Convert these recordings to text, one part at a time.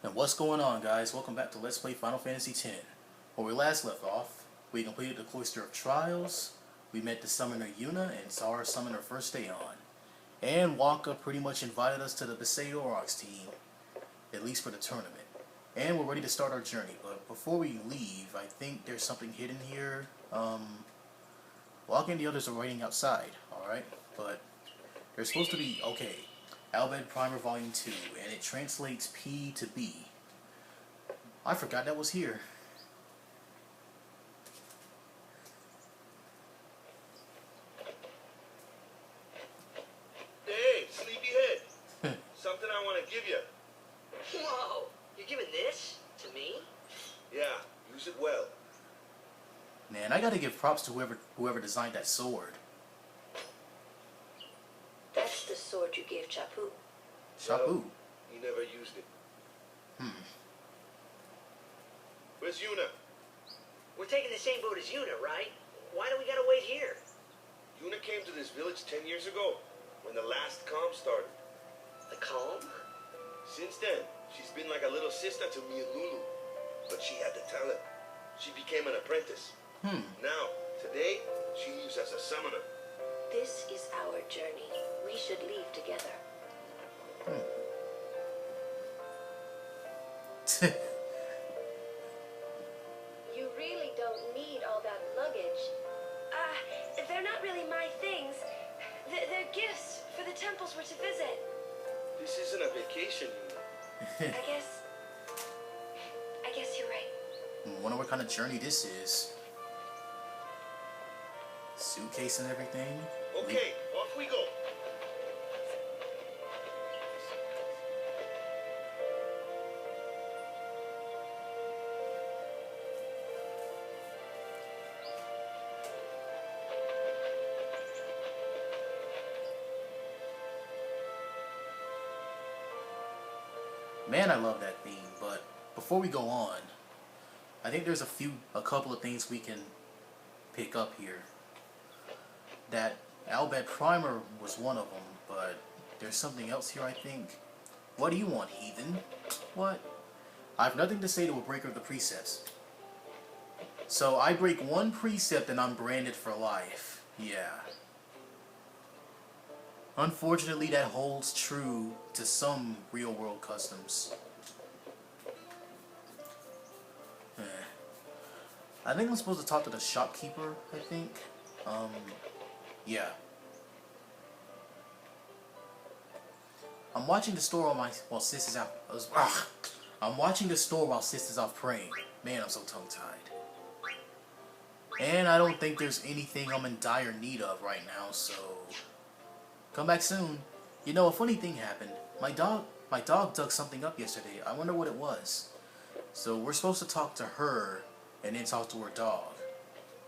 And what's going on, guys? Welcome back to Let's Play Final Fantasy X. Where we last left off, we completed the Cloister of Trials, we met the summoner Yuna and saw her summon her first Aeon. And Waka pretty much invited us to the Besaid Aurochs team, at least for the tournament. And we're ready to start our journey, but before we leave, I think there's something hidden here. Waka and the others are waiting outside, alright? But there's supposed to be, okay, Albed Primer Volume 2, and it translates P to B. I forgot that was here. Hey, sleepyhead. Something I want to give you. Whoa! You're giving this to me? Yeah, use it well. Man, I gotta give props to whoever designed that sword. That's the sword you gave Chapu. Shapu. Well, he never used it. Where's Yuna? We're taking the same boat as Yuna, right? Why do we gotta wait here? Yuna came to this village 10 years ago, when the last calm started. The calm? Since then, she's been like a little sister to me and Lulu. But she had the talent. She became an apprentice. Now, today, she leaves as a summoner. This is our journey. We should leave together. You really don't need all that luggage. They're not really my things. They're gifts for the temples we're to visit. This isn't a vacation, Yuna. I guess you're right. Wonder what kind of journey this is. Suitcase and everything. Okay, off we go. Man, I love that theme, but before we go on, I think there's a couple of things we can pick up here. That Albed Primer was one of them, but there's something else here, I think. What do you want, heathen? What? I have nothing to say to a breaker of the precepts. So I break one precept and I'm branded for life. Yeah. Unfortunately, that holds true to some real-world customs. I think I'm supposed to talk to the shopkeeper, I think. Yeah. I'm watching the store while Sis is out. I'm watching the store while Sis is off praying. Man, I'm so tongue-tied. And I don't think there's anything I'm in dire need of right now, so come back soon. You know, a funny thing happened. My dog dug something up yesterday. I wonder what it was. So we're supposed to talk to her and then talk to her dog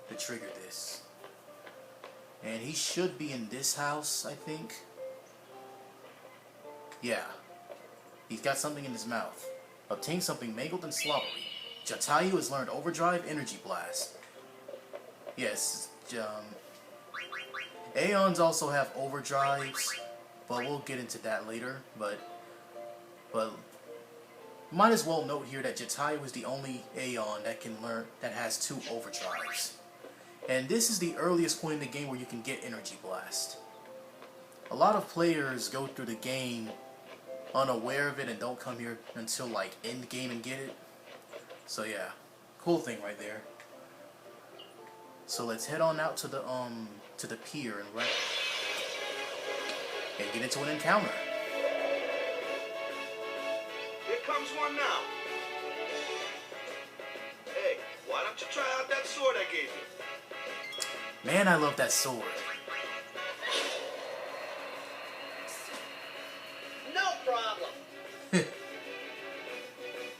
to trigger this. And he should be in this house, I think. Yeah. He's got something in his mouth. Obtain something mangled and slobbery. Jatayu has learned Overdrive Energy Blast. Yes, Aeons also have overdrives, but we'll get into that later. But might as well note here that Jatayu is the only Aeon that has 2 overdrives. And this is the earliest point in the game where you can get Energy Blast. A lot of players go through the game unaware of it and don't come here until like end game and get it. So yeah, cool thing right there. So let's head on out to the pier and get into an encounter. Here comes one now. Hey, why don't you try out that sword I gave you? Man, I love that sword. No problem.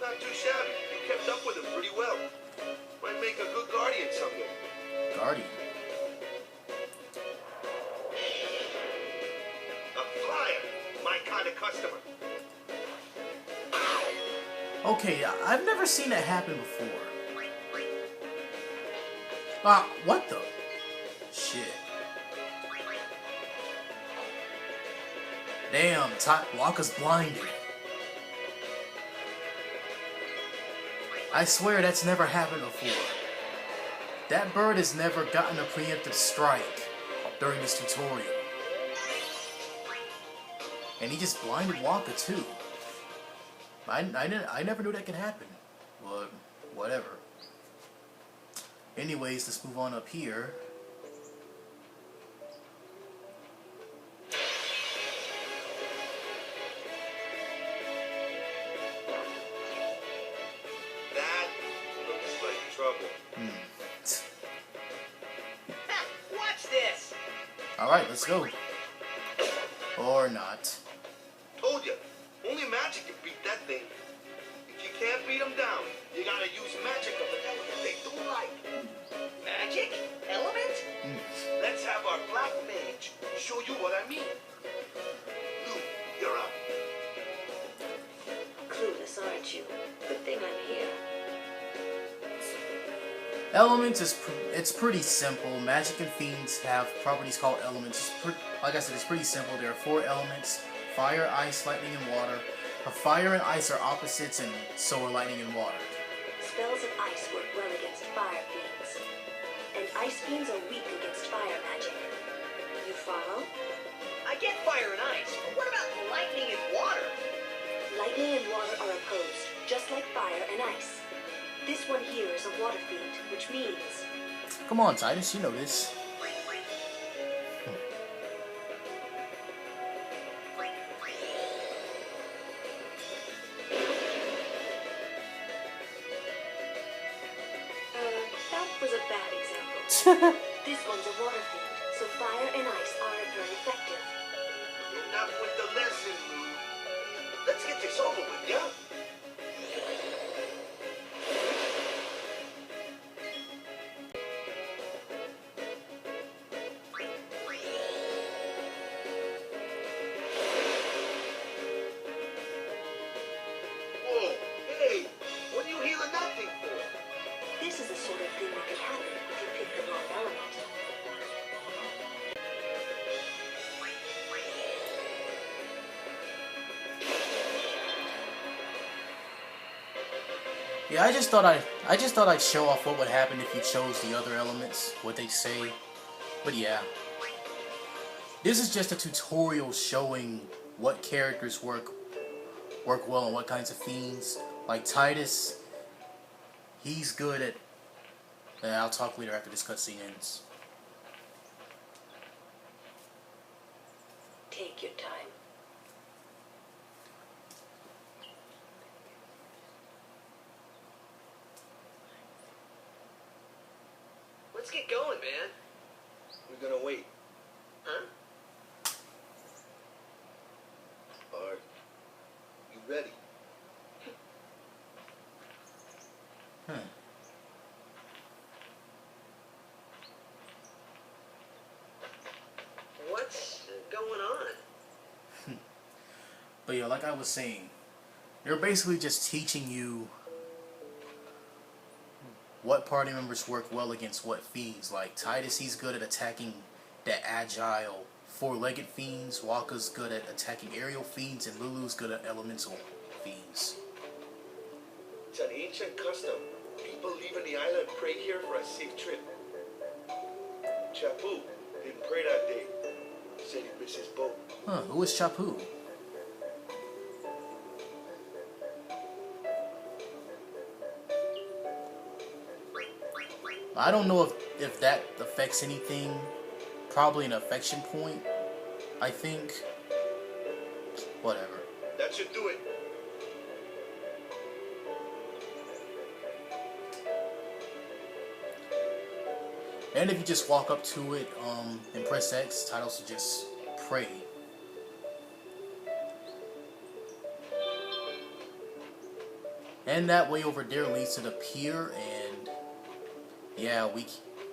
Not too shabby. You kept up with him pretty well. Might make a good guardian someday. Guardian. A flyer. My kind of customer. Okay, I've never seen that happen before. What the? Shit. Damn, Waka's blinded. I swear that's never happened before. That bird has never gotten a preemptive strike during this tutorial. And he just blinded Wonka too. I never knew that could happen. But whatever. Anyways, let's move on up here. That looks like trouble. Watch this! Alright, let's go. Or not. Told you, only magic can beat that thing. If you can't beat them down, you gotta use magic of the element they don't like. Magic? Element? Let's have our black mage show you what I mean. Lou, you're up. Clueless, aren't you? Good thing I'm here. Elements it's pretty simple. Magic and fiends have properties called elements. Like I said, it's pretty simple. There are 4 elements: fire, ice, lightning, and water. Fire and ice are opposites, and so are lightning and water. Spells of ice work well against fire fiends. And ice fiends are weak against fire magic. You follow? I get fire and ice, but what about lightning and water? Lightning and water are opposed, just like fire and ice. This one here is a water fiend, which means... Come on, Titus, you know this. That was a bad example. This one's a water fiend, so fire and ice aren't very effective. Enough with the lesson, Lou. Let's get this over with, yeah? Whoa, hey, what are you healing that thing for? This is the sort of thing that can happen if you pick the wrong element. Yeah, I just thought I'd show off what would happen if you chose the other elements, what they say. But yeah. This is just a tutorial showing what characters work well and what kinds of fiends. Like Titus, he's good at... I'll talk later after this cutscene ends. Take your time. Let's get going, man. We're gonna wait. Huh? Are you ready? What's going on? But yeah, like I was saying, they're basically just teaching you what party members work well against what fiends. Like Titus, he's good at attacking the agile 4-legged fiends. Waka's good at attacking aerial fiends, and Lulu's good at elemental fiends. It's an ancient custom. People leaving the island pray here for a safe trip. Chapu didn't pray that day. Said he missed his boat. Huh, who is Chapu? I don't know if that affects anything. Probably an affection point, I think. Whatever. That should do it. And if you just walk up to it and press X, Titus will just pray. And that way over there leads to the pier, and yeah,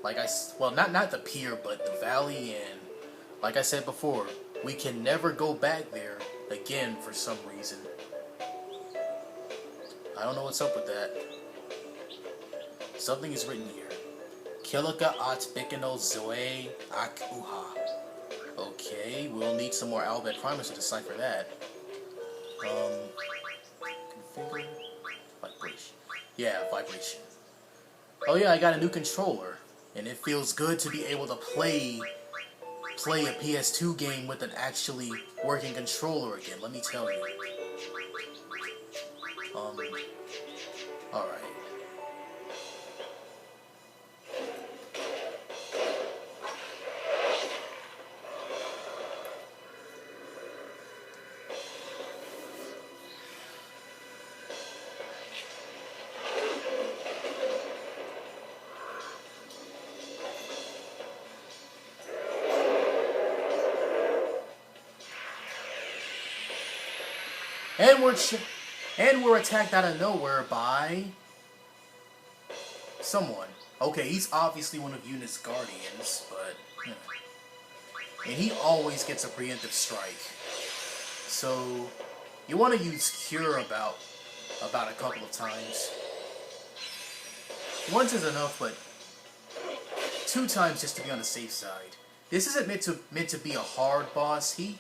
not the pier, but the valley, and like I said before, we can never go back there again for some reason. I don't know what's up with that. Something is written here. Kilika at Bikino Zoe Ak Uha. Okay, we'll need some more alphabet primers to decipher that. Configure. Vibration. Yeah, vibration. Oh yeah, I got a new controller, and it feels good to be able to play a PS2 game with an actually working controller again. Let me tell you. All right. And we're attacked out of nowhere by someone. Okay, he's obviously one of Yuna's guardians, but and he always gets a preemptive strike. So you want to use Cure about a couple of times. Once is enough, but 2 times just to be on the safe side. This isn't meant to be a hard boss. He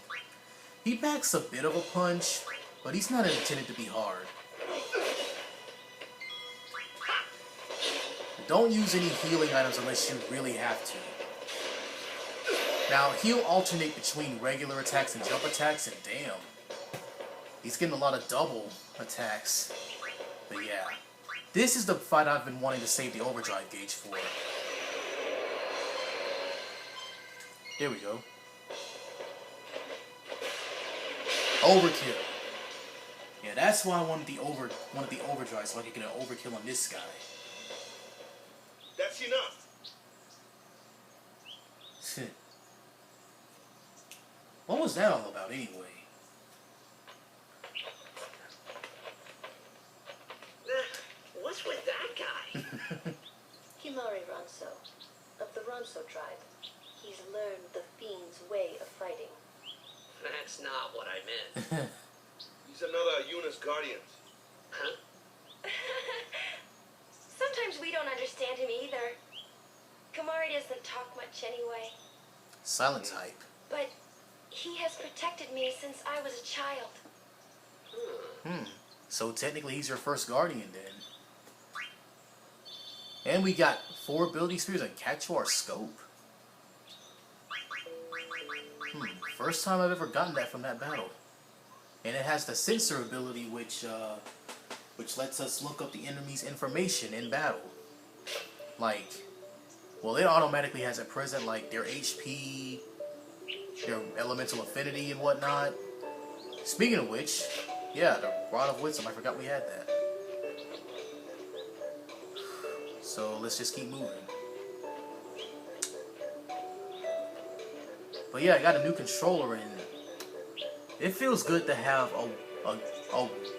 packs a bit of a punch, but he's not intended to be hard. Don't use any healing items unless you really have to. Now, he'll alternate between regular attacks and jump attacks, and damn, he's getting a lot of double attacks. But yeah, this is the fight I've been wanting to save the overdrive gauge for. There we go. Overkill. Yeah, that's why I wanted the overdrive, so I could get an overkill on this guy. That's enough. What was that all about anyway? What's with that guy? Himari Ronso, of the Ronso tribe. He's learned the fiend's way of fighting. That's not what I meant. He's another Yuna's guardians. Huh? Sometimes we don't understand him either. Kamari doesn't talk much anyway. Silent type. But he has protected me since I was a child. So technically he's your first guardian then. And we got 4 ability spheres and Quechua scope. First time I've ever gotten that from that battle. And it has the sensor ability which lets us look up the enemy's information in battle. Like, well, it automatically has at present like their HP, their elemental affinity and whatnot. Speaking of which, yeah, the Rod of Wisdom, I forgot we had that. So let's just keep moving. But yeah, I got a new controller and it feels good to have a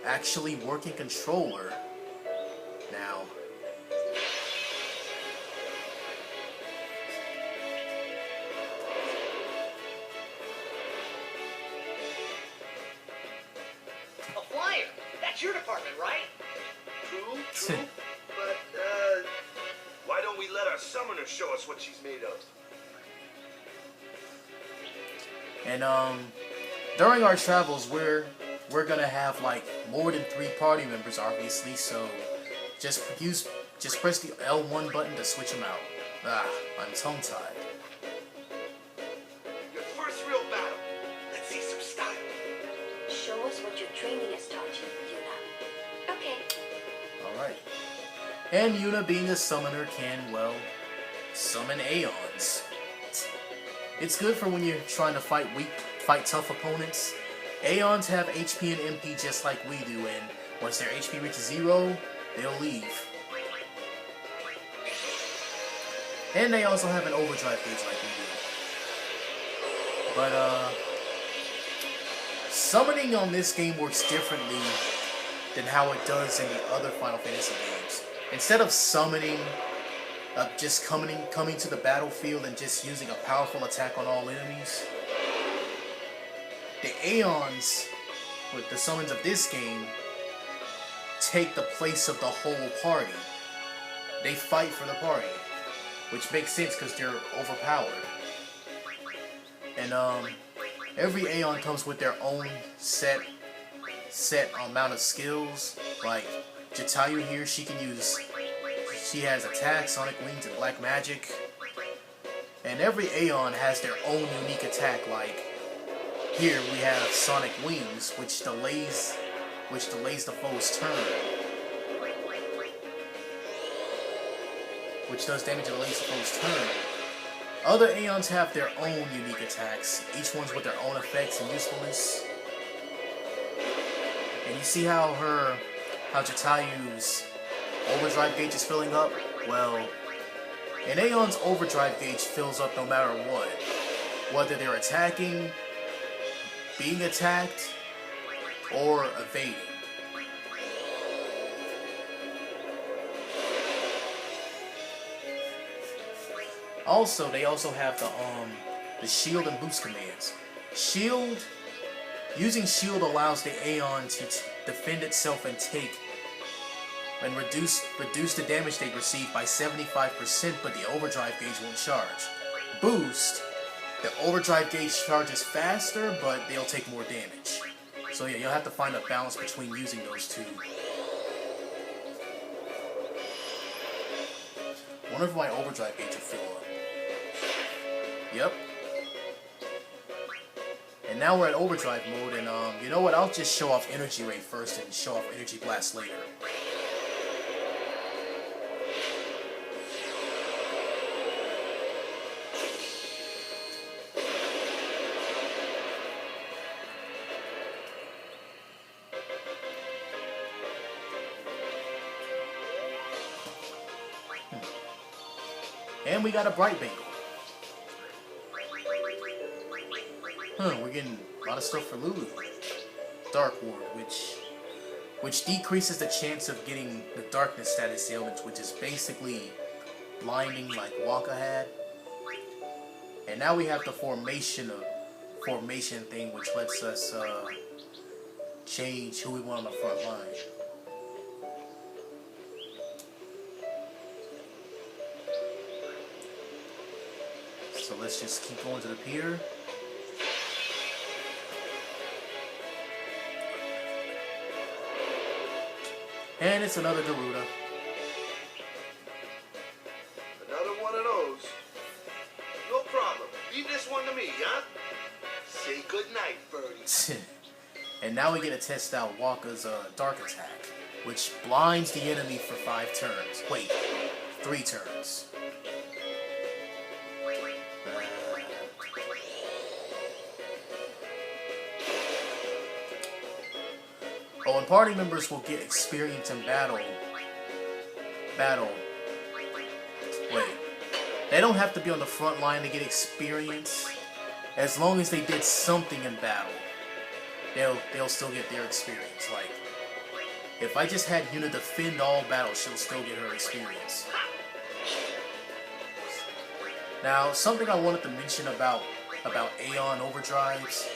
actually working controller now. A flyer! That's your department, right? True. But, why don't we let our summoner show us what she's made of? And during our travels, we're gonna have like more than 3 party members, obviously. So just press the L1 button to switch them out. I'm tongue-tied. Your first real battle. Let's see some style. Show us what your training has taught you, Yuna. Okay. All right. And Yuna, being a summoner, can, well, summon Aeons. It's good for when you're trying to fight tough opponents. Aeons have HP and MP just like we do, and once their HP reaches 0, they'll leave. And they also have an overdrive gauge like we do. But, summoning on this game works differently than how it does in the other Final Fantasy games. Instead of summoning, just coming to the battlefield and just using a powerful attack on all enemies, the Aeons, with the summons of this game, take the place of the whole party. They fight for the party, which makes sense because they're overpowered. And every Aeon comes with their own set amount of skills. Like, Jatayu here, she has attack, sonic wings, and black magic. And every Aeon has their own unique attack, like here we have sonic wings, which delays the foe's turn. Which does damage and delays the foe's turn. Other Aeons have their own unique attacks, each one's with their own effects and usefulness. And you see how Jatayu's overdrive gauge is filling up? Well, an Aeon's overdrive gauge fills up no matter what. Whether they're attacking, being attacked, or evading. Also, they also have the shield and boost commands. Using shield allows the Aeon to defend itself and reduce the damage they receive by 75%, but the overdrive gauge won't charge. Boost, the overdrive gauge charges faster, but they'll take more damage. So yeah, you'll have to find a balance between using those two. I wonder if my overdrive gauge will fill up. Yep. And now we're at overdrive mode, and you know what? I'll just show off Energy Ray first and show off Energy Blast later. And we got a Bright Bangle. We're getting a lot of stuff for Lulu. Dark Ward, which decreases the chance of getting the darkness status ailments, which is basically blinding like Waka had. And now we have the formation thing, which lets us change who we want on the front line. So let's just keep going to the pier. And it's another Garuda. Another one of those. No problem. Leave this one to me, huh? Say goodnight, birdie. And now we get to test out Waka's Dark Attack, which blinds the enemy for 5 turns. Wait, 3 turns. Oh, and party members will get experience in battle. Wait. They don't have to be on the front line to get experience. As long as they did something in battle, they'll still get their experience. Like, if I just had Yuna defend all battles, she'll still get her experience. Now, something I wanted to mention about Aeon overdrives.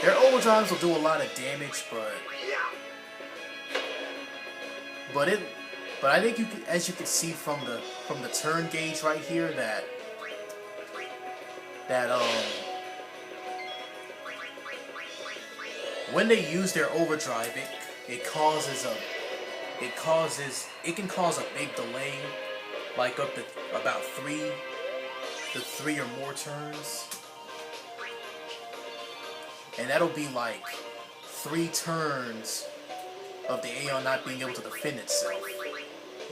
Their overdrives will do a lot of damage, but I think as you can see from the turn gauge right here, that when they use their overdrive, it can cause a big delay, like up to about 3 or more turns. And that'll be like 3 turns of the Aeon not being able to defend itself.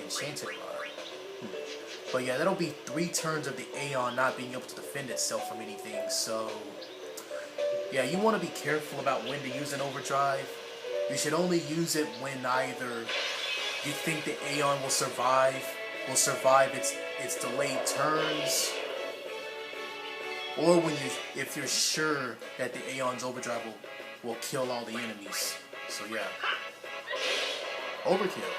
Enchanted Rod. But yeah, that'll be 3 turns of the Aeon not being able to defend itself from anything. So yeah, you want to be careful about when to use an overdrive. You should only use it when either you think the Aeon will survive its delayed turns, or if you're sure that the Aeon's overdrive will kill all the enemies. So yeah. Overkill.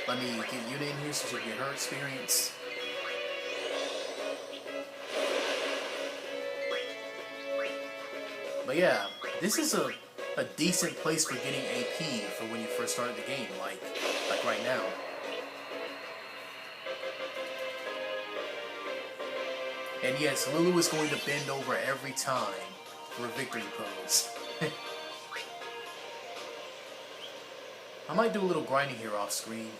Let me get Yuna in here so she can get her experience. But yeah, this is a decent place for getting AP for when you first started the game, like right now. And yes, Lulu is going to bend over every time for a victory pose. I might do a little grinding here off screen.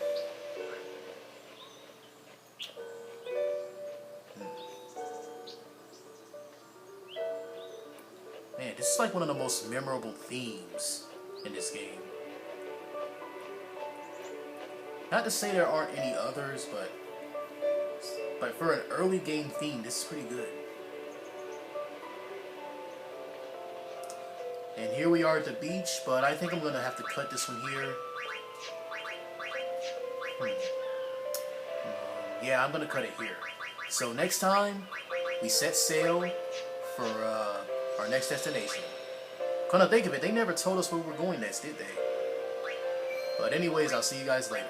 Man, this is like one of the most memorable themes in this game. Not to say there aren't any others, but for an early game theme, this is pretty good. And here we are at the beach, but I think I'm going to have to cut this one here. Yeah, I'm going to cut it here. So next time, we set sail for our next destination. Come to think of it, they never told us where we're going next, did they? But anyways, I'll see you guys later.